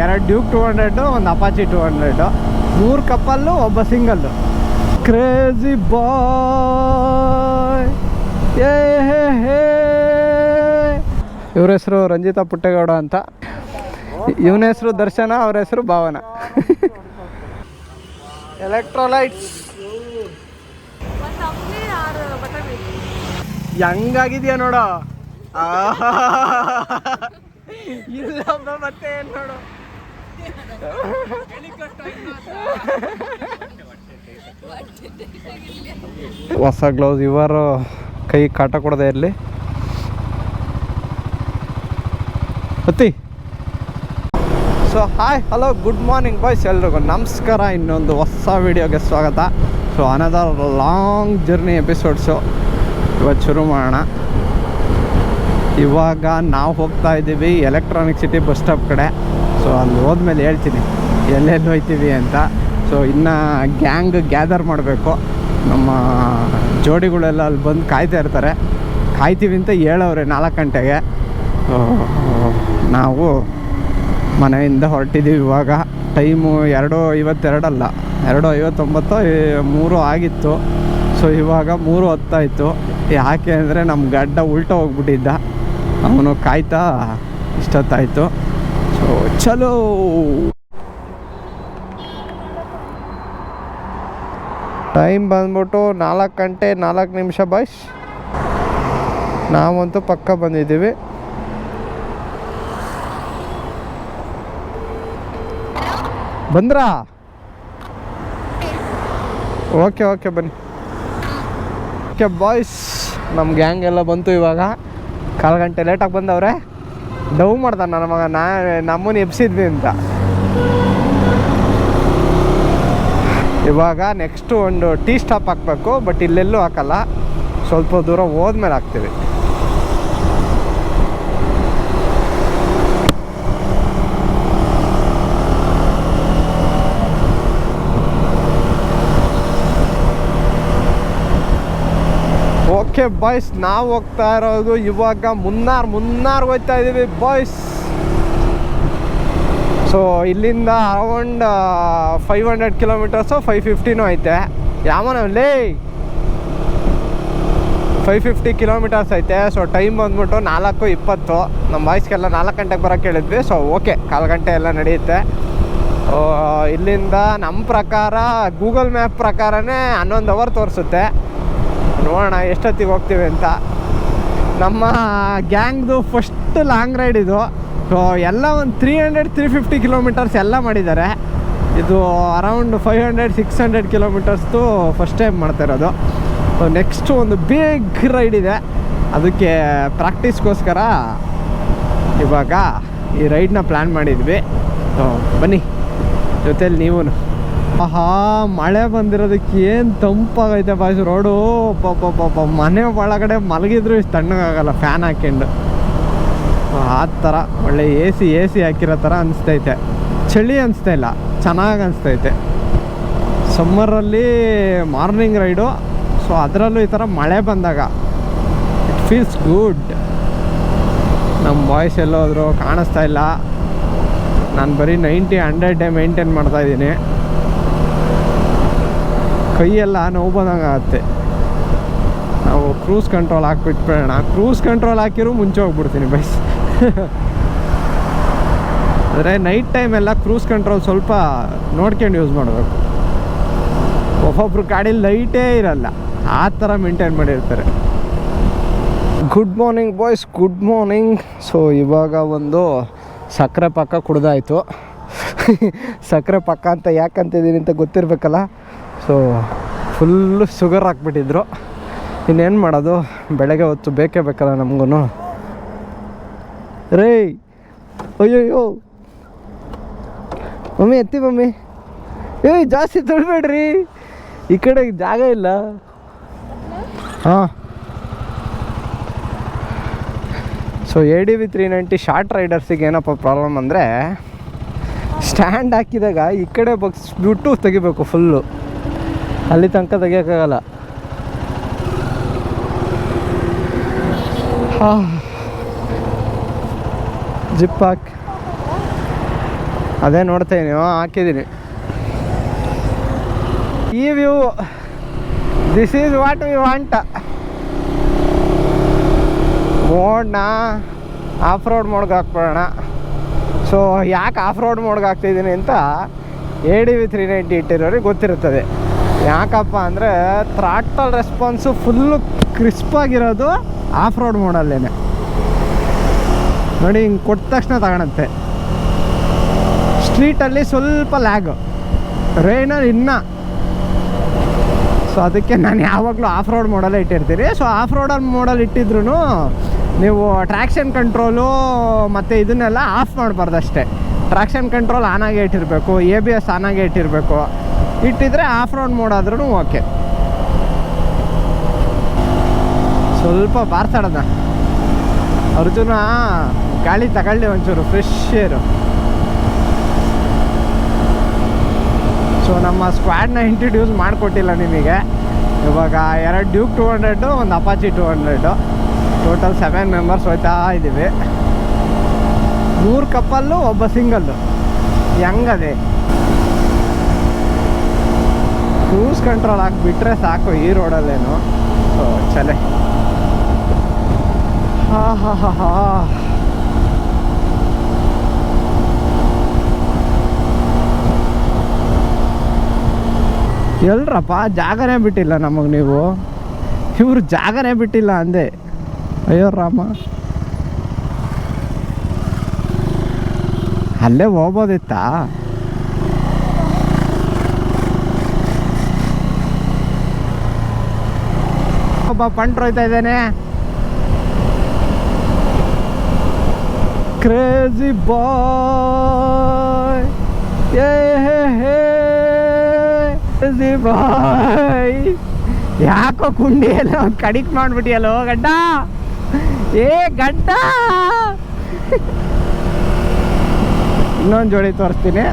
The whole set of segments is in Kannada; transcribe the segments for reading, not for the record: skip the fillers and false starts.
2 ಡ್ಯೂಕ್ 200, ಒಂದು ಅಪಾಚಿ 200, 3 ಕಪ್ಪಲ್ಲು, ಒಬ್ಬ ಸಿಂಗಲ್ಲು. ಕ್ರೇಜಿ ಬಾಯ್. ಇವ್ರ ಹೆಸರು ರಂಜಿತಾ ಪುಟ್ಟೇಗೌಡ ಅಂತ, ಇವನ ಹೆಸರು ದರ್ಶನ, ಅವ್ರ ಹೆಸರು ಭಾವನ. ಎಲೆಕ್ಟ್ರೋಲೈಟ್ಸ್ ಹೆಂಗಾಗಿದ್ಯಾ ನೋಡೋ. ಇಲ್ಲ ಮತ್ತೆ ಏನು ನೋಡು. ಹೊಸ ಗ್ಲೌಸ್, ಇವರು ಕೈ ಕಾಟ ಕೊಡದೆ ಇರಲಿ. ಅತ್ತಿ. So hi, hello, good morning boys, ಎಲ್ರಿಗೂ ನಮಸ್ಕಾರ. ಇನ್ನೊಂದು ಹೊಸ ವಿಡಿಯೋಗೆ ಸ್ವಾಗತ. So another long journey episodes ಇವತ್ತು ಶುರು ಮಾಡೋಣ. ಇವಾಗ ನಾವು ಹೋಗ್ತಾ ಇದ್ದೀವಿ ಎಲೆಕ್ಟ್ರಾನಿಕ್ ಸಿಟಿ ಬಸ್ ಸ್ಟಾಪ್ ಕಡೆ. ಸೊ ಅಲ್ಲಿ ಹೋದ್ಮೇಲೆ ಹೇಳ್ತೀನಿ ಎಲ್ಲೆಲ್ಲಿ ಹೋಗ್ತೀವಿ ಅಂತ. ಸೊ ಇನ್ನು ಗ್ಯಾಂಗ್ ಗ್ಯಾದರ್ ಮಾಡಬೇಕು. ನಮ್ಮ ಜೋಡಿಗಳೆಲ್ಲ ಅಲ್ಲಿ ಬಂದು ಕಾಯ್ತಾ ಇರ್ತಾರೆ. ಕಾಯ್ತೀವಿ ಅಂತ ಹೇಳವ್ರೆ 4 ಗಂಟೆಗೆ. ನಾವು ಮನೆಯಿಂದ ಹೊರಟಿದ್ದೀವಿ. ಇವಾಗ ಟೈಮು 2:52 ಅಲ್ಲ, 2:59, 3 ಆಗಿತ್ತು. ಸೊ ಇವಾಗ 3:10 ಆಯಿತು. ಯಾಕೆ ಅಂದರೆ ನಮ್ಮ ಗಡ್ಡ ಉಲ್ಟ ಹೋಗ್ಬಿಟ್ಟಿದ್ದ, ಅವನು ಕಾಯ್ತಾ ಇಷ್ಟೊತ್ತಾಯಿತು. ಸೊ ಚಲೋ. ಟೈಮ್ ಬಂದ್ಬಿಟ್ಟು 4 ಗಂಟೆ 4 ನಿಮಿಷ ಬಾಯ್ಸ್. ನಾವಂತೂ ಪಕ್ಕ ಬಂದಿದ್ದೀವಿ. ಬಂದ್ರಾ? ಓಕೆ ಓಕೆ ಬನ್ನಿ. ಓಕೆ ಬಾಯ್ಸ್, ನಮ್ಮ ಗ್ಯಾಂಗ್ ಎಲ್ಲ ಬಂತು. ಇವಾಗ 4 ಗಂಟೆ ಲೇಟಾಗಿ ಬಂದವ್ರೆ. ಡವ್ ಮಾಡ್ತಾನೆ ನನ್ನ ಮಗ, ನಮ್ಮನ್ನು ಎಬ್ಸಿದ್ವಿ ಅಂತ. ಇವಾಗ ನೆಕ್ಸ್ಟು ಒಂದು ಟೀ ಸ್ಟಾಪ್ ಹಾಕಬೇಕು, ಬಟ್ ಇಲ್ಲೆಲ್ಲೂ ಹಾಕಲ್ಲ, ಸ್ವಲ್ಪ ದೂರ ಹೋದ್ಮೇಲೆ ಹಾಕ್ತೀವಿ. ಓಕೆ ಬಾಯ್ಸ್, ನಾವು ಹೋಗ್ತಾ ಇರೋದು ಇವಾಗ ಮುನ್ನಾರ್ ಹೋಗ್ತಾ ಇದ್ದೀವಿ ಬಾಯ್ಸ್. ಸೊ ಇಲ್ಲಿಂದ ಅರೌಂಡ್ 500 ಕಿಲೋಮೀಟರ್ಸು 550 ಐತೆ. ಯಾವನಲ್ಲಿ 550 ಕಿಲೋಮೀಟರ್ಸ್ ಐತೆ. ಸೊ ಟೈಮ್ ಬಂದ್ಬಿಟ್ಟು 4:20. ನಮ್ಮ ಬಾಯ್ಸ್ಗೆಲ್ಲ 4 ಗಂಟೆಗೆ ಬರೋಕ್ಕೆ ಹೇಳಿದ್ವಿ. ಸೊ ಓಕೆ, 1/4 ಗಂಟೆ ಎಲ್ಲ ನಡೆಯುತ್ತೆ. ಇಲ್ಲಿಂದ ನಮ್ಮ ಪ್ರಕಾರ ಗೂಗಲ್ ಮ್ಯಾಪ್ ಪ್ರಕಾರನೇ 11 ಅವರ್ ತೋರಿಸುತ್ತೆ. ನೋಡೋಣ ಎಷ್ಟೊತ್ತಿಗೆ ಹೋಗ್ತೀವಿ ಅಂತ. ನಮ್ಮ ಗ್ಯಾಂಗ್ದು ಫಸ್ಟ್ ಲಾಂಗ್ ರೈಡ್ ಇದು. ಸೊ ಎಲ್ಲ ಒಂದು 300-350 ಕಿಲೋಮೀಟರ್ಸ್ ಎಲ್ಲ ಮಾಡಿದ್ದಾರೆ. ಇದು ಅರೌಂಡ್ 500-600 ಕಿಲೋಮೀಟರ್ಸ್ದು ಫಸ್ಟ್ ಟೈಮ್ ಮಾಡ್ತಾ ಇರೋದು. ಸೊ ನೆಕ್ಸ್ಟು ಒಂದು ಬಿಗ್ ರೈಡ್ ಇದೆ, ಅದಕ್ಕೆ ಪ್ರಾಕ್ಟೀಸ್ಗೋಸ್ಕರ ಇವಾಗ ಈ ರೈಡ್ನ ಪ್ಲ್ಯಾನ್ ಮಾಡಿದ್ವಿ. ಸೊ ಬನ್ನಿ ಜೊತೆಲಿ ನೀವು. ಆಹಾ, ಮಳೆ ಬಂದಿರೋದಕ್ಕೆ ಏನು ತಂಪಾಗೈತೆ ಬಾಯ್ಸ್ ರೋಡು. ಪಾಪ ಮನೆ ಒಳಗಡೆ ಮಲಗಿದ್ರು ಇಷ್ಟು ತಣ್ಣಗಾಗಲ್ಲ ಫ್ಯಾನ್ ಹಾಕ್ಕೊಂಡು. ಆ ಥರ ಒಳ್ಳೆ ಎ ಸಿ ಹಾಕಿರೋ ಥರ ಅನಿಸ್ತೈತೆ. ಚಳಿ ಅನಿಸ್ತಾ ಇಲ್ಲ, ಚೆನ್ನಾಗಿ ಅನಿಸ್ತೈತೆ. ಸಮ್ಮರಲ್ಲಿ ಮಾರ್ನಿಂಗ್ ರೈಡು. ಸೊ ಅದರಲ್ಲೂ ಈ ಥರ ಮಳೆ ಬಂದಾಗ ಇಟ್ ಫೀಲ್ಸ್ ಗುಡ್. ನಮ್ಮ ಬಾಯ್ಸ್ ಎಲ್ಲೋದ್ರು ಕಾಣಿಸ್ತಾ ಇಲ್ಲ. ನಾನು ಬರೀ 90-100 ಮೇಂಟೈನ್ ಮಾಡ್ತಾಯಿದ್ದೀನಿ. ಕೈಯೆಲ್ಲ ನೋವು ಬಂದಂಗೆ ಆಗುತ್ತೆ. ನಾವು ಕ್ರೂಸ್ ಕಂಟ್ರೋಲ್ ಹಾಕ್ಬಿಟ್ಬೇಡ. ಕ್ರೂಸ್ ಕಂಟ್ರೋಲ್ ಹಾಕಿರೂ ಮುಂಚೆ ಹೋಗ್ಬಿಡ್ತೀನಿ ಬೈಸ್. ಆದರೆ ನೈಟ್ ಟೈಮೆಲ್ಲ ಕ್ರೂಸ್ ಕಂಟ್ರೋಲ್ ಸ್ವಲ್ಪ ನೋಡ್ಕೊಂಡು ಯೂಸ್ ಮಾಡಬೇಕು. ಒಬ್ಬೊಬ್ರು ಗಾಡೀಲಿ ಲೈಟೇ ಇರಲ್ಲ, ಆ ಥರ ಮೇಂಟೈನ್ ಮಾಡಿರ್ತಾರೆ. Good morning boys, good morning. So ಇವಾಗ ಒಂದು ಸಕ್ಕರೆ ಪಾಕ ಕುಡ್ದಾಯಿತು. ಸಕ್ಕರೆ ಪಾಕ ಅಂತ ಯಾಕಂತಿದ್ದೀನಿ ಅಂತ ಗೊತ್ತಿರಬೇಕಲ್ಲ. ಸೊ ಫುಲ್ಲು ಶುಗರ್ ಹಾಕ್ಬಿಟ್ಟಿದ್ರು. ಇನ್ನೇನು ಮಾಡೋದು, ಬೆಳಗ್ಗೆ ಹೊತ್ತು ಬೇಕೇ ಬೇಕಲ್ಲ ನಮಗೂ. ರೇ ಅಯ್ಯೋ ಮಮ್ಮಿ, ಎತ್ತಿ ಮಮ್ಮಿ. ಜಾಸ್ತಿ ತೊಳ್ಬೇಡ್ರಿ, ಈ ಕಡೆ ಜಾಗ ಇಲ್ಲ. ಹಾಂ. ಸೊ ADV 390 ಶಾರ್ಟ್ ರೈಡರ್ಸಿಗೆ ಏನಪ್ಪ ಪ್ರಾಬ್ಲಮ್ ಅಂದರೆ, ಸ್ಟ್ಯಾಂಡ್ ಹಾಕಿದಾಗ ಈ ಕಡೆ ಬಗ್ಸ್ಬಿಟ್ಟು ತೆಗಿಬೇಕು ಫುಲ್ಲು, ಅಲ್ಲಿ ತನಕ ತೆಗಿಯೋಕ್ಕಾಗಲ್ಲ. ಜಿಪ್ ಹಾಕಿ ಅದೇ ನೋಡ್ತೀನಿ ಹಾಕಿದ್ದೀನಿ. ಈ view, this is what we want. ಮೋಡ್ನ ಆಫ್ ರೋಡ್ ಮೋಡ್ಗೆ ಹಾಕ್ಬಿಡೋಣ. ಸೊ ಯಾಕೆ ಆಫ್ ರೋಡ್ ಮೋಡ್ಗೆ ಹಾಕ್ತಿದ್ದೀನಿ ಅಂತ ADV 390 ಇಟ್ಟಿರೋರಿಗೆ ಗೊತ್ತಿರುತ್ತದೆ. ಯಾಕಪ್ಪ ಅಂದರೆ ಥ್ರಾಟಲ್ ರೆಸ್ಪಾನ್ಸು ಫುಲ್ಲು ಕ್ರಿಸ್ಪಾಗಿರೋದು ಆಫ್ ರೋಡ್ ಮೋಡಲ್ಲೇ. ನೋಡಿ ಹಿಂಗೆ ಕೊಟ್ಟ ತಕ್ಷಣ ತಗೊಳತ್ತೆ. ಸ್ಟ್ರೀಟಲ್ಲಿ ಸ್ವಲ್ಪ ಲ್ಯಾಗು, ರೈನಲ್ಲಿ ಇನ್ನೂ. ಸೊ ಅದಕ್ಕೆ ನಾನು ಯಾವಾಗಲೂ ಆಫ್ ರೋಡ್ ಮೋಡಲ್ಲೇ ಇಟ್ಟಿರ್ತೀನಿ. ಸೊ ಆಫ್ ರೋಡಲ್ಲಿ ಮೋಡಲ್ಲಿ ಇಟ್ಟಿದ್ರು ನೀವು ಟ್ರ್ಯಾಕ್ಷನ್ ಕಂಟ್ರೋಲು ಮತ್ತು ಇದನ್ನೆಲ್ಲ ಆಫ್ ಮಾಡಬಾರ್ದು ಅಷ್ಟೇ. ಟ್ರ್ಯಾಕ್ಷನ್ ಕಂಟ್ರೋಲ್ ಆನಾಗೇ ಇಟ್ಟಿರಬೇಕು, ABS ಆನಾಗೇ ಇಟ್ಟಿರಬೇಕು. ಇಟ್ಟಿದ್ರೆ ಆಫ್ ರೋಡ್ ಮೋಡ್ ಆದ್ರೂ ಓಕೆ. ಸ್ವಲ್ಪ ಬಾರ್ಸಾಡೋದ ಅರ್ಜುನ, ಗಾಳಿ ತಗೊಳ್ಳಿ ಒಂಚೂರು ಫ್ರೆಶ್ ಏರು. ಸೊ ನಮ್ಮ ಸ್ಕ್ವಾಡ್ನ ಇಂಟ್ರಡ್ಯೂಸ್ ಮಾಡಿಕೊಟ್ಟಿಲ್ಲ ನಿಮಗೆ. ಇವಾಗ 2 ಡ್ಯೂಕ್ 200, ಒಂದು ಅಪಾಚಿ 200, ಟೋಟಲ್ 7 ಮೆಂಬರ್ಸ್ ಹೋಗ್ತಾ ಇದ್ದೀವಿ. 3 ಕಪ್ಪಲ್ಲು, ಒಬ್ಬ ಸಿಂಗಲ್ಲು. ಹೆಂಗದೆ ಕ್ರೂಸ್ ಕಂಟ್ರೋಲ್ ಹಾಕಿಬಿಟ್ರೆ ಸಾಕು ಈ ರೋಡಲ್ಲೇನು. ಸೊ ಚಲೆ. ಎಲ್ರಪ್ಪ ಜಾಗನೇ ಬಿಟ್ಟಿಲ್ಲ ನಮಗೆ ನೀವು. ಇವರು ಜಾಗನೇ ಬಿಟ್ಟಿಲ್ಲ ಅಂದೆ. ಅಯ್ಯೋ ರಾಮ, ಅಲ್ಲೇ ಹೋಗ್ಬೋದಿತ್ತಾ? ಒಬ್ಬ ಪಂಟ್ರು ಹೋಯ್ತಾ ಇದ್ದೇನೆ. ಕ್ರೇಜಿ ಬಾಯ್, ಕ್ರೇಜಿ ಬಾಯ್. ಯಾಕೋ ಕುಂಡಿ ಎಲ್ಲ ಕಡಿಕ್ ಮಾಡ್ಬಿಟ್ಟಿಯಲ್ಲೋ ಗಡ್ಡ. ಗಡ್ಡ. ಇನ್ನೊಂದು ಜೋಡಿ ತೋರಿಸ್ತೀನಿ.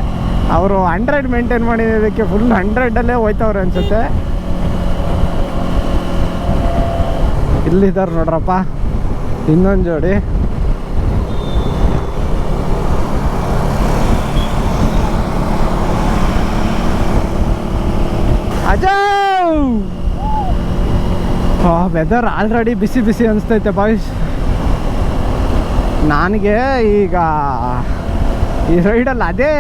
ಅವರು 100 ಮೇಂಟೈನ್ ಮಾಡಿದ್ದಕ್ಕೆ ಫುಲ್ 100ಅಲ್ಲೇ ಹೋಯ್ತವ್ರೆ ಅನ್ಸುತ್ತೆ. ಇಲ್ಲಿದ್ದಾರೆ ನೋಡ್ರಪ್ಪ ಇನ್ನೊಂದು ಜೋಡಿ. ಅಜಯ್, ವೆದರ್ ಆಲ್ರೆಡಿ ಬಿಸಿ ಬಿಸಿ ಅನಿಸ್ತೈತೆ ಬಾಯ್ಸ್. ನನಗೆ ಈಗ ಈ ರೈಡಲ್ಲಿ ಅದೇ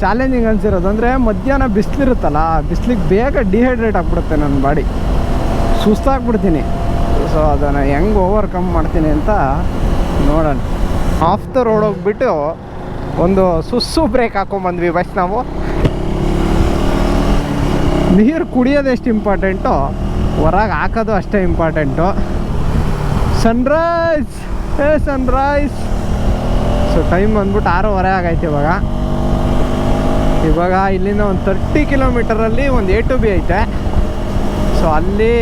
ಚಾಲೆಂಜಿಂಗ್ ಅನಿಸಿರೋದು. ಅಂದರೆ ಮಧ್ಯಾಹ್ನ ಬಿಸಿಲಿರುತ್ತಲ್ಲ, ಬಿಸಿಲಿಗೆ ಬೇಗ ಡಿಹೈಡ್ರೇಟ್ ಆಗಿಬಿಡುತ್ತೆ ನನ್ನ ಬಾಡಿ, ಸುಸ್ತಾಗ್ಬಿಡ್ತೀನಿ. ಸೊ ಅದನ್ನು ಹೆಂಗೆ ಓವರ್ಕಮ್ ಮಾಡ್ತೀನಿ ಅಂತ ನೋಡೋಣ. ಆಫ್ ದ ರೋಡ್ ಹೋಗ್ಬಿಟ್ಟು ಒಂದು ಸುಸ್ಸು ಬ್ರೇಕ್ ಹಾಕೊಂಡ್ಬಂದ್ವಿ ಬಸ್. ನಾವು ನೀರು ಕುಡಿಯೋದು ಎಷ್ಟು ಇಂಪಾರ್ಟೆಂಟು, ಹೊರಗೆ ಹಾಕೋದು ಅಷ್ಟೇ important. Sunrise, Sunrise. So time ಬಂದ್ಬಿಟ್ಟು 6:30 ಆಗೈತೆ ಇವಾಗ ಇಲ್ಲಿಂದ ಒಂದು 30 ಕಿಲೋಮೀಟರಲ್ಲಿ ಒಂದು A to B ಐತೆ. ಸೊ ಅಲ್ಲಿ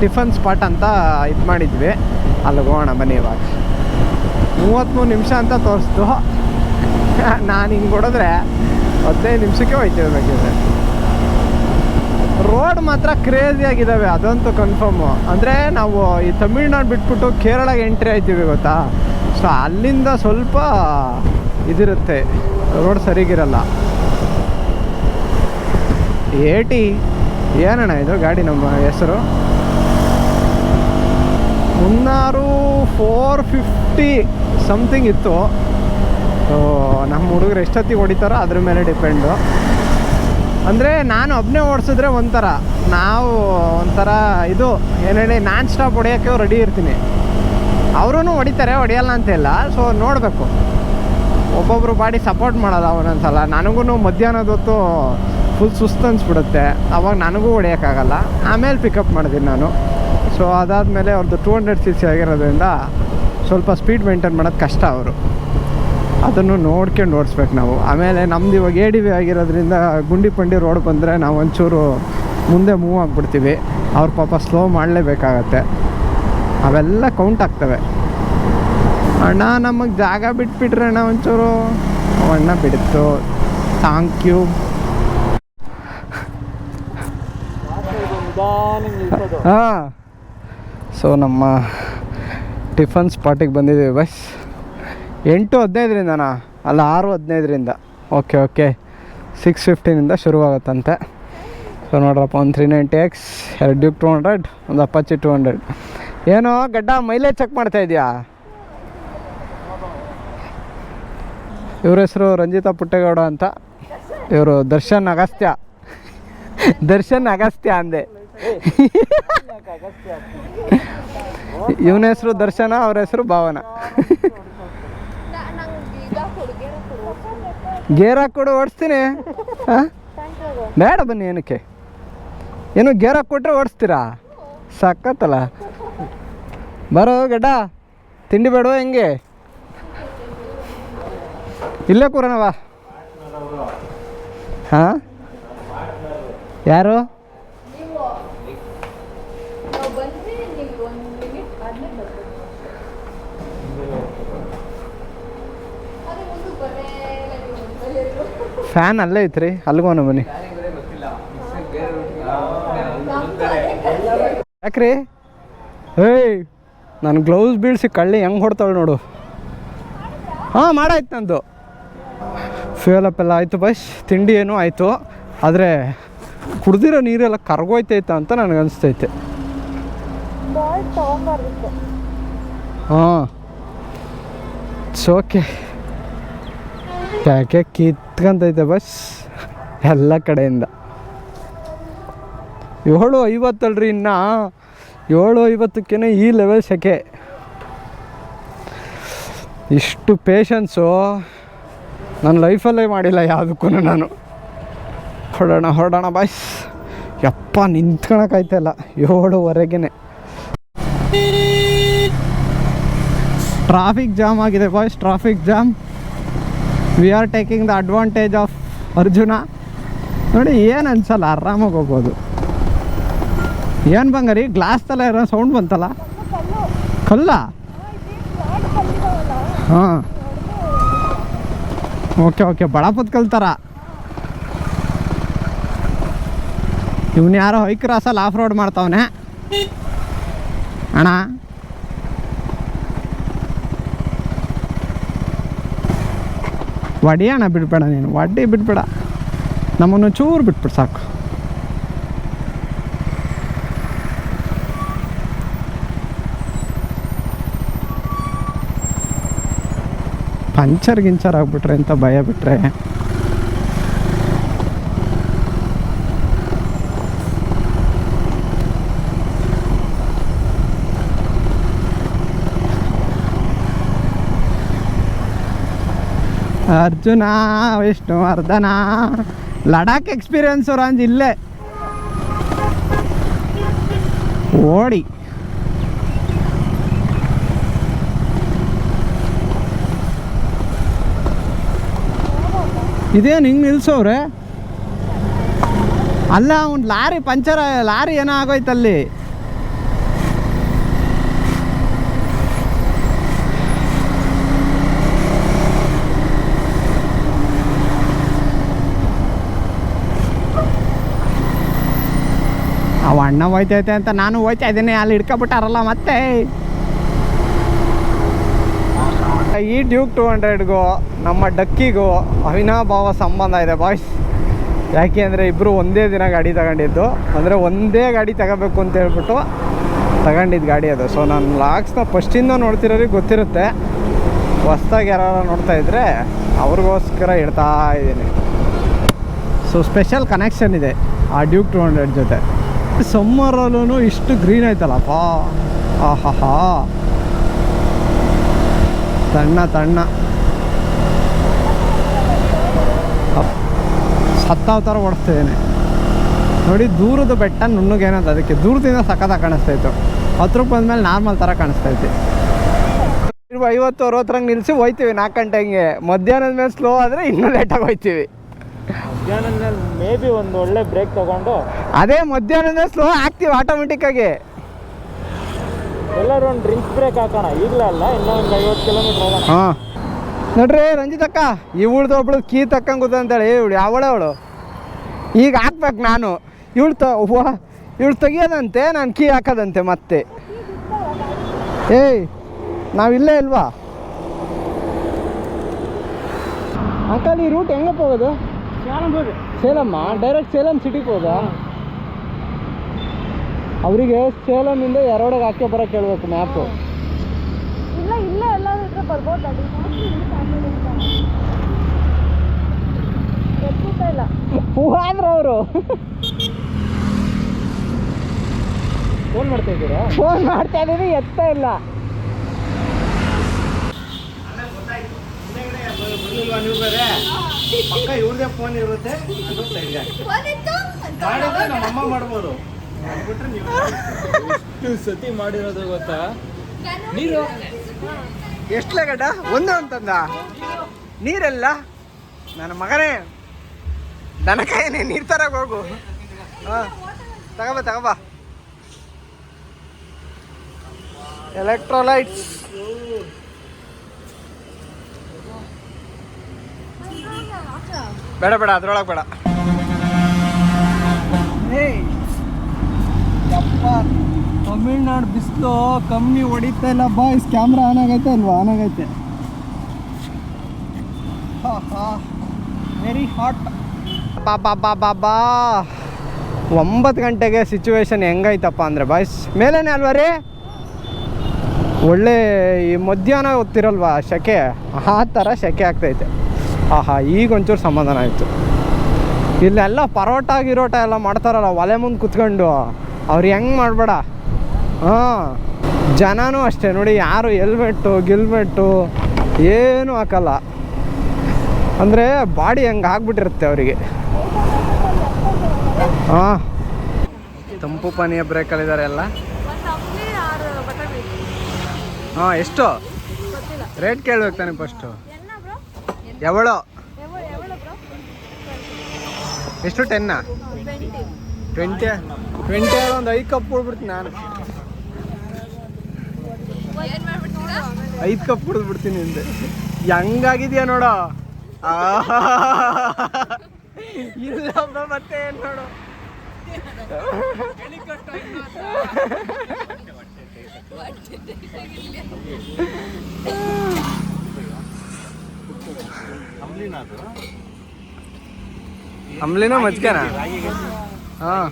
ಟಿಫನ್ ಸ್ಪಾಟ್ ಅಂತ ಇದು ಮಾಡಿದ್ವಿ, ಅಲ್ಲಿಗೆ ಹೋಗೋಣ ಬನ್ನಿ. ಇವಾಗ 33 ನಿಮಿಷ ಅಂತ ತೋರಿಸ್ತು. ನಾನು ಹಿಂಗೆ ಹೊಡೆದ್ರೆ 15 ನಿಮಿಷಕ್ಕೆ ಹೋಯ್ತಿರ್ಬೇಕಿದೆ. ರೋಡ್ ಮಾತ್ರ ಕ್ರೇಜಿ ಆಗಿದ್ದಾವೆ, ಅದಂತೂ ಕನ್ಫರ್ಮು. ಅಂದರೆ ನಾವು ಈ ತಮಿಳ್ನಾಡು ಬಿಟ್ಬಿಟ್ಟು ಕೇರಳಗೆ ಎಂಟ್ರಿ ಆಯ್ತೀವಿ ಗೊತ್ತಾ. ಸೊ ಅಲ್ಲಿಂದ ಸ್ವಲ್ಪ ಇದಿರುತ್ತೆ, ರೋಡ್ ಸರಿಗಿರಲ್ಲ. 80 ಏನಣ್ಣ ಇದು ಗಾಡಿ, ನಮ್ಮ ಹೆಸರು ಮುನ್ನಾರು 450 ಸಮಥಿಂಗ್ ಇತ್ತು. ಸೊ ನಮ್ಮ ಹುಡುಗರು ಎಷ್ಟೊತ್ತಿಗೆ ಹೊಡಿತಾರೋ ಅದ್ರ ಮೇಲೆ ಡಿಪೆಂಡು. ಅಂದರೆ ನಾನು ಒಬ್ಬನೇ ಓಡಿಸಿದ್ರೆ ಒಂಥರ, ನಾವು ಒಂಥರ ಇದು ಏನೇಳಿ ನಾನ್ ಸ್ಟಾಪ್ ಹೊಡೆಯೋಕ್ಕೆ ರೆಡಿ ಇರ್ತೀನಿ. ಅವರೂ ಹೊಡಿತಾರೆ, ಹೊಡೆಯಲ್ಲ ಅಂತಿಲ್ಲ. ಸೊ ನೋಡಬೇಕು, ಒಬ್ಬೊಬ್ಬರು ಬಾಡಿ ಸಪೋರ್ಟ್ ಮಾಡೋಲ್ಲ ಒಂದೊಂದ್ಸಲ. ನನಗೂ ಮಧ್ಯಾಹ್ನದ ಹೊತ್ತು ಫುಲ್ ಸುಸ್ತು ಅನಿಸ್ಬಿಡುತ್ತೆ, ಅವಾಗ ನನಗೂ ಹೊಡೆಯೋಕ್ಕಾಗಲ್ಲ. ಆಮೇಲೆ ಪಿಕಪ್ ಮಾಡ್ತೀನಿ ನಾನು. ಸೊ ಅದಾದಮೇಲೆ ಅವ್ರದ್ದು 200cc ಆಗಿರೋದ್ರಿಂದ ಸ್ವಲ್ಪ ಸ್ಪೀಡ್ ಮೇಂಟೈನ್ ಮಾಡೋದು ಕಷ್ಟ. ಅವರು ಅದನ್ನು ನೋಡ್ಕೊಂಡು ಓಡಿಸ್ಬೇಕು ನಾವು. ಆಮೇಲೆ ನಮ್ದು ಇವಾಗ ADV ಆಗಿರೋದ್ರಿಂದ ಗುಂಡಿ ಪಂಡಿ ರೋಡ್ ಬಂದರೆ ನಾವು ಒಂಚೂರು ಮುಂದೆ ಮೂವ್ ಆಗಿಬಿಡ್ತೀವಿ. ಅವ್ರ ಪಾಪ ಸ್ಲೋ ಮಾಡಲೇಬೇಕಾಗತ್ತೆ, ಅವೆಲ್ಲ ಕೌಂಟ್ ಆಗ್ತವೆ. ಅಣ್ಣ ನಮಗೆ ಜಾಗ ಬಿಟ್ಬಿಟ್ರೆ ಅಣ್ಣ ಒಂಚೂರು. ಅಣ್ಣ ಬಿಡ್ತು, ಥ್ಯಾಂಕ್ ಯು. ಹಾಂ, ಸೊ ನಮ್ಮ ಟಿಫನ್ ಸ್ಪಾಟಿಗೆ ಬಂದಿದ್ದೀವಿ ಬಸ್. 8:15ರಿಂದನಾ? ಅಲ್ಲ 6:15ರಿಂದ. ಓಕೆ ಓಕೆ 6:15 ಶುರುವಾಗುತ್ತಂತೆ. ಸೊ ನೋಡ್ರಪ್ಪ, ಒಂದು 390X, 2 ಡ್ಯೂಕ್ 200, ಒಂದು ಅಪಾಚಿ 200. ಏನೋ ಗಡ್ಡ ಮೈಲೇಜ್ ಚೆಕ್ ಮಾಡ್ತಾ ಇದೆಯಾ? ಇವ್ರ ಹೆಸರು ರಂಜಿತಾ ಪುಟ್ಟೇಗೌಡ ಅಂತ. ಇವರು ದರ್ಶನ್ ಅಗಸ್ತ್ಯ ಅಂದೆ. ಇವನ ಹೆಸರು ದರ್ಶನ, ಅವ್ರ ಹೆಸರು ಭಾವನ. ಗೇರ್ ಹಾಕ್ಕೊಡು, ಓಡಿಸ್ತೀನಿ. ಬೇಡ ಬನ್ನಿ, ಏನಕ್ಕೆ? ಏನು ಗೇರ್ ಹಾಕ್ಕೊಟ್ರೆ ಓಡಿಸ್ತೀರಾ? ಸಕ್ಕತ್ತಲ್ಲ. ಬರೋ ಗಡ್ಡ, ತಿಂಡಿ ಬೇಡ ಹೆಂಗೆ? ಇಲ್ಲೇ ಕೂರನವ. ಹಾಂ, ಯಾರು? ಫ್ಯಾನ್ ಅಲ್ಲೇ ಐತ್ರಿ, ಅಲ್ಗೋಣ ಬನ್ನಿ. ಯಾಕ್ರಿ? ಏಯ್, ನಾನು ಗ್ಲೌಸ್ ಬೀಳ್ಸಿ ಕಳ್ಳಿ ಹೆಂಗೆ ಹೊಡ್ತಾಳೆ ನೋಡು. ಹಾಂ, ಮಾಡಾಯ್ತು ನಂದು. ಫ್ಯೂಯಲ್ ಅಪ್ ಎಲ್ಲ ಆಯಿತು ಬಸ್. ತಿಂಡಿ ಏನೂ ಆಯಿತು, ಆದರೆ ಕುಡ್ದಿರೋ ನೀರೆಲ್ಲ ಕರ್ಗೋಯ್ತೈತ ಅಂತ ನನಗೆ ಅನಿಸ್ತೈತೆ. ಹಾಂ, ಇಟ್ಸ್ ಓಕೆ. ಯಾಕೆ ಕಿತ್ಕೊಂತೈತೆ ಬಸ್ ಎಲ್ಲ ಕಡೆಯಿಂದ. 7:50 ಅಲ್ರಿ, ಇನ್ನು 7:50ಕ್ಕೇ ಈ ಲೆವೆಲ್ ಸೆಕೆ. ಇಷ್ಟು ಪೇಷನ್ಸು ನನ್ನ ಲೈಫಲ್ಲೇ ಮಾಡಿಲ್ಲ ಯಾವುದಕ್ಕೂ ನಾನು. ಹೊರಡೋಣ ಬಾಯ್ಸ್. ಯಪ್ಪ, ನಿಂತ್ಕೊಳಕ್ಕಾಯ್ತಲ್ಲ 7:15ಗೆ. ಟ್ರಾಫಿಕ್ ಜಾಮ್ ಆಗಿದೆ boys, traffic jam. We are taking the advantage of Arjuna. ನೋಡಿ, ಏನು ಅನ್ಸಲ್ಲ, ಆರಾಮಾಗಿ ಹೋಗ್ಬೋದು. ಏನು ಬಂಗಾರಿ, ಗ್ಲಾಸ್ ತಲೆ ಇರೋ ಸೌಂಡ್ ಬಂತಲ್ಲ? ಕಲ್ಲ? ಹಾಂ, ಓಕೆ ಓಕೆ, ಬಡಪತ್ ಕಲ್ತಾರ. ಇವನು ಯಾರೋ ಹೈ ಕ್ರಾಸಲ್ಲಿ ಆಫ್ ರೋಡ್ ಮಾಡ್ತಾವನೆ ಅಣ್ಣ. ವಡಿಯೋಣ ಬಿಡ್ಬೇಡ ನೀನು, ವಡ್ಡಿ ಬಿಡ್ಬೇಡ, ನಮ್ಮನ್ನು ಚೂರು ಬಿಟ್ಬಿಡು ಸಾಕು. ಗಿಂಚರ್ ಆಗ್ಬಿಟ್ರೆ ಅಂತ ಭಯ ಬಿಟ್ರೆ. ಅರ್ಜುನ ವಿಷ್ಣುವರ್ಧನ ಲಡಾಖ್ ಎಕ್ಸ್ಪೀರಿಯನ್ಸು ರಂಜ್ ಇಲ್ಲೇ ಓಡಿ. ಇದೇನು ಹಿಂಗೆ ನಿಲ್ಸೋವ್ರೆ? ಅಲ್ಲ, ಒಂದು ಲಾರಿ ಏನೋ ಆಗೋಯ್ತಲ್ಲಿ. ಅವ ಅಣ್ಣ ಹೋಯ್ತೈತೆ ಅಂತ ನಾನು ಹೋಯ್ತಾ ಇದ್ದೀನಿ, ಅಲ್ಲಿ ಹಿಡ್ಕೊಬಿಟ್ಟಾರಲ್ಲ ಮತ್ತೆ. ಈ ಡ್ಯೂಕ್ 200ಗೂ ನಮ್ಮ ಡಕ್ಕಿಗೂ ಅವಿನಾಭಾವ ಸಂಬಂಧ ಇದೆ ಬಾಯ್ಸ್. ಯಾಕೆ ಅಂದರೆ ಇಬ್ಬರು ಒಂದೇ ದಿನ ಗಾಡಿ ತಗೊಂಡಿದ್ದು, ಅಂದರೆ ಒಂದೇ ಗಾಡಿ ತಗೋಬೇಕು ಅಂತ ಹೇಳ್ಬಿಟ್ಟು ತಗೊಂಡಿದ್ದು ಗಾಡಿ ಅದು. ಸೊ ನಾನು ಲಾಗ್ಸ್ನ ಫಸ್ಟಿಂದ ನೋಡ್ತಿರೋರಿಗೆ ಗೊತ್ತಿರುತ್ತೆ, ಹೊಸ್ದಾಗಿ ಯಾರು ನೋಡ್ತಾ ಇದ್ದರೆ ಅವ್ರಿಗೋಸ್ಕರ ಹೇಳ್ತಾ ಇದ್ದೀನಿ. ಸೊ ಸ್ಪೆಷಲ್ ಕನೆಕ್ಷನ್ ಇದೆ ಆ ಡ್ಯೂಕ್ 200 ಜೊತೆ. ಸಮ್ಮರಲ್ಲೂ ಇಷ್ಟು ಗ್ರೀನ್ ಆಯ್ತಲ್ಲಪ್ಪ, ಆಹಾ, ತಣ್ಣ ಸತ್ತಾವ ಥರ ಓಡಿಸ್ತಿದ್ದೇನೆ ನೋಡಿ. ದೂರದ ಬೆಟ್ಟ ನುಣ್ಣಗೇನಂತ, ಅದಕ್ಕೆ ದೂರದಿಂದ ಸಖತ್ತಾಗಿ ಕಾಣಿಸ್ತಾಯಿತ್ತು. 10 ಬಂದಮೇಲೆ ನಾರ್ಮಲ್ ಥರ ಕಾಣಿಸ್ತಾಯಿತ್ತು. 50-60ರಂಗೆ ನಿಲ್ಲಿಸಿ ಹೋಯ್ತೀವಿ 4 ಗಂಟೆಗೆ. ಮಧ್ಯಾಹ್ನದ ಮೇಲೆ ಸ್ಲೋ ಆದರೆ ಇನ್ನೂ ಲೇಟಾಗಿ ಹೋಯ್ತೀವಿ. ಮಧ್ಯಾಹ್ನದ ಮೇಲೆ ಮೇ ಬಿ ಒಂದು ಒಳ್ಳೆ ಬ್ರೇಕ್ ತೊಗೊಂಡು ಅದೇ ಮಧ್ಯಾಹ್ನದ ಸ್ಲೋ ಆಗ್ತೀವಿ ಆಟೋಮೆಟಿಕ್ಕಾಗಿ. ಎಲ್ಲರೂ ಒಂದು ಡ್ರಿಂಕ್ಸ್ ಬ್ರೇಕ್ ಹಾಕೋಣ, ಈಗಲೇ ಅಲ್ಲ, ಇನ್ನೂ ಒಂದು 50 ಕಿಲೋಮೀಟ್ರ್ ಹೋಗೋಣ. ಹಾಂ ನೋಡ್ರಿ ರಂಜಿತಕ್ಕ, ಇವಳ್ದು ಒಬ್ಳು ಕೀ ತಕ್ಕಂಗೆ ಗೊತ್ತಂತೇಳಿ. ಇವಳು ಅವಳು ಈಗ ಹಾಕ್ಬೇಕು ನಾನು. ಇವಳು ತೆಗಿಯೋದಂತೆ, ನಾನು ಕೀ ಹಾಕೋದಂತೆ ಮತ್ತೆ. ಏಯ್, ನಾವಿಲ್ಲೇ ಇಲ್ವಾ? ಅಂಕಲ್ ಈ ರೂಟ್ ಹೆಂಗಪ್ಪ ಹೋಗೋದು? ಸೇಲಮ್ಮ ಡೈರೆಕ್ಟ್ ಸೇಲಂ ಸಿಟಿಗೆ ಹೋದಾ? ಅವರಿಗೆ ಸೇಲಮಿಂದ ಎರಡಕ್ಕೆ ಹಾಕಿ ಬರೋಕ್ಕೆ ಹೇಳ್ಬೇಕು ಮ್ಯಾಪು. ಇಲ್ಲ ಇಲ್ಲ ಎಲ್ಲಾದ್ರೂ ಇದ್ರೆ ಬರ್ಬೋದು. ಇಲ್ಲ ಹೂವಾದ್ರ ಅವರು ಫೋನ್ ಮಾಡ್ತಾ ಇದ್ದೀರಾ? ಫೋನ್ ಮಾಡ್ತಾ ಇದ್ದೀವಿ, ಎತ್ತ ಇಲ್ಲ. ಪಕ್ಕ ಇವ್ರದೇ ಫೋನ್ ಇರುತ್ತೆ, ನಮ್ಮಮ್ಮ ಮಾಡ್ಬೋದು. ಎಷ್ಟು ಸತಿ ಮಾಡಿರೋದು ಗೊತ್ತಾ? ನೀರು ಎಷ್ಟಲೇ ಗಡ್ಡ ಒಂದು ಅಂತಂದ ನೀರೆಲ್ಲ ನನ್ನ ಮಗನೇ ದನಕಾಯನೇ ನೀರು ತರಕ್ಕೆ ಹೋಗು. ಹಾಂ ತಗೋಬಾ ಎಲೆಕ್ಟ್ರೋಲೈಟ್ಸ್. ಬೇಡ ಅದ್ರೊಳಗೆ ಬೇಡ. ಯಪ್ಪ ತಮಿಳ್ನಾಡು ಬಿಸಿಲು ಕಮ್ಮಿ ಹೊಡಿತಾ ಇಲ್ಲ ಬಾಯ್ಸ್. ಕ್ಯಾಮ್ರಾ ಆನ್ ಆಗೈತೆ ಅಲ್ವಾ? ಆನ್ ಆಗೈತೆ. Very hot. ಬಾ 9 ಗಂಟೆಗೆ ಸಿಚುವೇಶನ್ ಹೆಂಗೈತಪ್ಪ ಅಂದರೆ ಬಾಯ್ಸ್, ಮೇಲೇನೆ ಅಲ್ವಾ ರೀ? ಒಳ್ಳೆ ಈ ಮಧ್ಯಾಹ್ನ ಹೊತ್ತಿರಲ್ವಾ ಸೆಕೆ, ಆ ಥರ ಸೆಕೆ ಆಗ್ತೈತೆ. ಈಗ ಒಂಚೂರು ಸಮಾಧಾನ ಆಯಿತು. ಇಲ್ಲೆಲ್ಲ ಪರೋಟ ಗಿರೋಟ ಎಲ್ಲ ಮಾಡ್ತಾರಲ್ಲ ಒಲೆ ಮುಂದೆ ಕುತ್ಕೊಂಡು, ಅವ್ರು ಹೆಂಗೆ ಮಾಡಬೇಡ. ಜನನೂ ಅಷ್ಟೇ ನೋಡಿ, ಯಾರು ಗಿಲ್ಮೆಟ್ಟು ಏನೂ ಹಾಕಲ್ಲ. ಅಂದರೆ ಬಾಡಿ ಹೆಂಗೆ ಆಗ್ಬಿಟ್ಟಿರುತ್ತೆ ಅವರಿಗೆ. ತಂಪು ಪಾನೀಯ ಬ್ರೇಕಲ್ಲಿದ್ದಾರೆ ಎಲ್ಲ. ಎಷ್ಟು ರೇಟ್ ಕೇಳ್ಬೇಕು ತಾನೆ ಫಸ್ಟು? ಎವಳೋ ಎಷ್ಟು? 10 20 ಒಂದು 5 ಕಪ್ ಕುಡ್ಬಿಡ್ತೀನಿ ನಾನು. 5 ಕಪ್ ಕುಡಿದ್ಬಿಡ್ತೀನಿ ಹಿಂದೆ. ಹೆಂಗಾಗಿದ್ಯಾ ನೋಡೋ. ಇಲ್ಲ ಮತ್ತೆ ಏನು ನೋಡು. ಅಂಬ್ಲಿನ ಮಜ್ಗೆನಾ? ಹಾಂ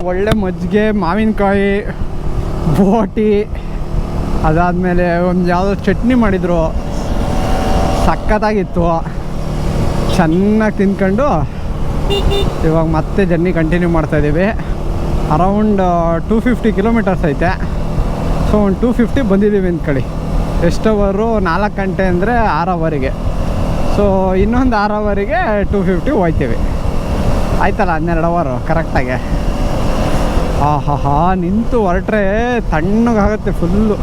ಒಳ್ಳೆ ಮಜ್ಜಿಗೆ, ಮಾವಿನಕಾಯಿ, ಬೋಟಿ, ಅದಾದಮೇಲೆ ಒಂದು ಯಾವುದೋ ಚಟ್ನಿ ಮಾಡಿದರು, ಸಖತ್ತಾಗಿತ್ತು. ಚೆನ್ನಾಗಿ ತಿನ್ಕೊಂಡು ಇವಾಗ ಮತ್ತೆ ಜರ್ನಿ ಕಂಟಿನ್ಯೂ ಮಾಡ್ತಾಯಿದ್ದೀವಿ. ಅರೌಂಡ್ 250 ಕಿಲೋಮೀಟರ್ಸ್ ಐತೆ. ಸೊ ಒಂದು 250 ಬಂದಿದ್ದೀವಿ ಅಂದ್ಕೊಳ್ಳಿ. ಎಷ್ಟು ಅವರು 4 ಗಂಟೆ ಅಂದರೆ 6 ಅವರಿಗೆ. ಸೊ ಇನ್ನೊಂದು 6 ಅವರಿಗೆ 250 ಹೋಗ್ತೀವಿ. ಆಯ್ತಲ್ಲ 12 ಅವರು ಕರೆಕ್ಟಾಗಿ. ನಿಂತು ಹೊರಟ್ರೆ ತಣ್ಣಗಾಗುತ್ತೆ ಫುಲ್ಲು.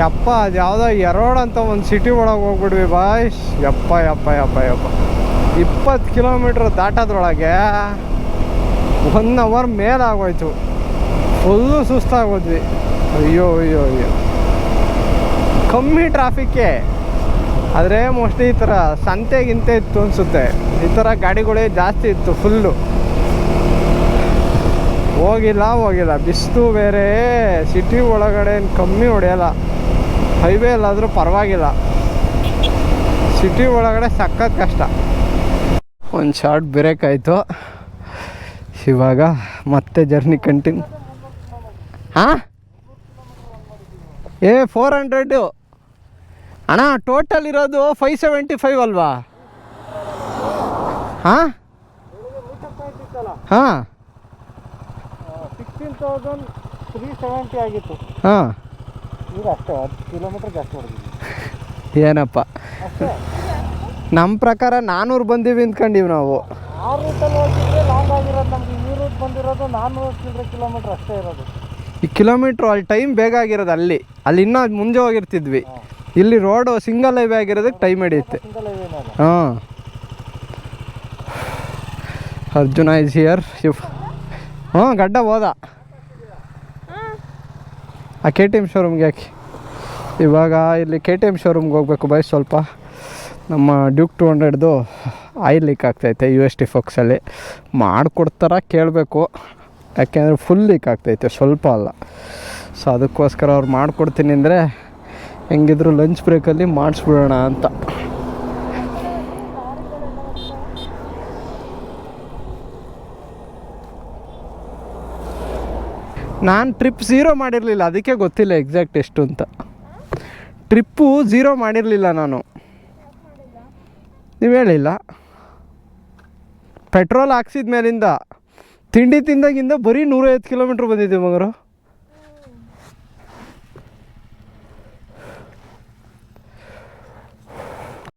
ಯಪ್ಪ ಅದು ಯಾವುದೋ ಎರೋಡ್ ಅಂತ ಒಂದು ಸಿಟಿ ಒಳಗೆ ಹೋಗ್ಬಿಡ್ವಿ ಬಾಯ್ಸ್. ಯಪ್ಪ 20 ಕಿಲೋಮೀಟ್ರ್ ದಾಟೋದ್ರೊಳಗೆ 1 ಅವರ್ ಮೇಲಾಗೋಯ್ತು. ಫುಲ್ಲು ಸುಸ್ತಾಗೋದ್ವಿ. ಅಯ್ಯೋ ಕಮ್ಮಿ ಟ್ರಾಫಿಕ್ಕೇ. ಆದರೆ ಮೋಸ್ಟ್ಲಿ ಈ ಥರ ಸಂತೆಗಿಂತ ಇತ್ತು ಅನಿಸುತ್ತೆ. ಈ ಥರ ಗಾಡಿಗಳೇ ಜಾಸ್ತಿ ಇತ್ತು ಫುಲ್ಲು. ಹೋಗಿಲ್ಲ ಬಿಸಿಲು ಬೇರೆ. ಸಿಟಿ ಒಳಗಡೆ ಏನು ಕಮ್ಮಿ ಹೊಡೆಯಲ್ಲ. ಹೈವೇ ಅಲ್ಲಾದರೂ ಪರವಾಗಿಲ್ಲ, ಸಿಟಿ ಒಳಗಡೆ ಸಖತ್ ಕಷ್ಟ. ಒಂದು ಶಾರ್ಟ್ ಬ್ರೇಕ್ ಆಯಿತು. ಇವಾಗ ಮತ್ತೆ ಜರ್ನಿ ಕಂಟಿನ್ಯೂ. 400 ಅಣ್ಣ. ಟೋಟಲ್ ಇರೋದು 575 ಅಲ್ವಾ? 16,370 ಆಗಿತ್ತು. ಈಗ ಅಷ್ಟೇ 10 ಕಿಲೋಮೀಟರ್ ಜಾಸ್ತಿ ಹೊಡೆದಿದ್ವಿ. ಏನಪ್ಪ ನಮ್ಮ ಪ್ರಕಾರ 400 ಬಂದೀವಿ ಅಂದ್ಕೊಂಡಿವಿ ನಾವು. ಆ ರೂಟಲ್ಲಿ ಹೋಗಿದ್ರೆ ಲಾಂಗ್ ಆಗಿರೋದು ನಮ್ಗೆ. ಈ ರೂಟ್ ಬಂದಿರೋದು 400 ಕಿಲೋಮೀಟರ್ ಅಷ್ಟೇ ಇರೋದು. ಈ ಕಿಲೋಮೀಟ್ರು ಅಲ್ಲಿ ಟೈಮ್ ಬೇಗ ಆಗಿರೋದು. ಅಲ್ಲಿ ಇನ್ನೂ ಮುಂದೆ ಹೋಗಿರ್ತಿದ್ವಿ. ಇಲ್ಲಿ ರೋಡು ಸಿಂಗಲ್ ಹೈವೇ ಆಗಿರೋದಕ್ಕೆ ಟೈಮ್ ಹಿಡಿಯುತ್ತೆ. Arjuna is here. ಗಡ್ಡ ಹೋದ ಆ KTM ಶೋರೂಮ್ಗೆ ಹಾಕಿ. ಇವಾಗ ಇಲ್ಲಿ KTM ಶೋರೂಮ್ಗೆ ಹೋಗ್ಬೇಕು ಬಾಯ್. ಸ್ವಲ್ಪ ನಮ್ಮ ಡ್ಯೂಕ್ 200ದು ಆಯಿಲ್ ಲೀಕ್ ಆಗ್ತೈತೆ UST ಫೋಕ್ಸಲ್ಲಿ. ಮಾಡಿಕೊಡ್ತಾರ ಕೇಳಬೇಕು, ಯಾಕೆಂದರೆ ಫುಲ್ ಲೀಕ್ ಆಗ್ತೈತೆ, ಸ್ವಲ್ಪ ಅಲ್ಲ. ಸೊ ಅದಕ್ಕೋಸ್ಕರ ಅವ್ರು ಮಾಡಿಕೊಡ್ತೀನಿ ಅಂದರೆ ಹೆಂಗಿದ್ರು ಲಂಚ್ ಬ್ರೇಕಲ್ಲಿ ಮಾಡಿಸ್ಬಿಡೋಣ ಅಂತ. ನಾನು ಟ್ರಿಪ್ 0 ಮಾಡಿರಲಿಲ್ಲ, ಅದಕ್ಕೆ ಗೊತ್ತಿಲ್ಲ ಎಕ್ಸಾಕ್ಟ್ ಎಷ್ಟು ಅಂತ. ಟ್ರಿಪ್ಪು 0 ಮಾಡಿರಲಿಲ್ಲ ನಾನು. ನೀವು ಹೇಳಿಲ್ಲ. ಪೆಟ್ರೋಲ್ ಹಾಕ್ಸಿದ ಮೇಲಿಂದ ತಿಂಡಿ ತಿಂದಾಗಿಂದ ಬರೀ 150 ಕಿಲೋಮೀಟ್ರ್ ಬಂದಿದ್ದೀವಿ ಮಗರು.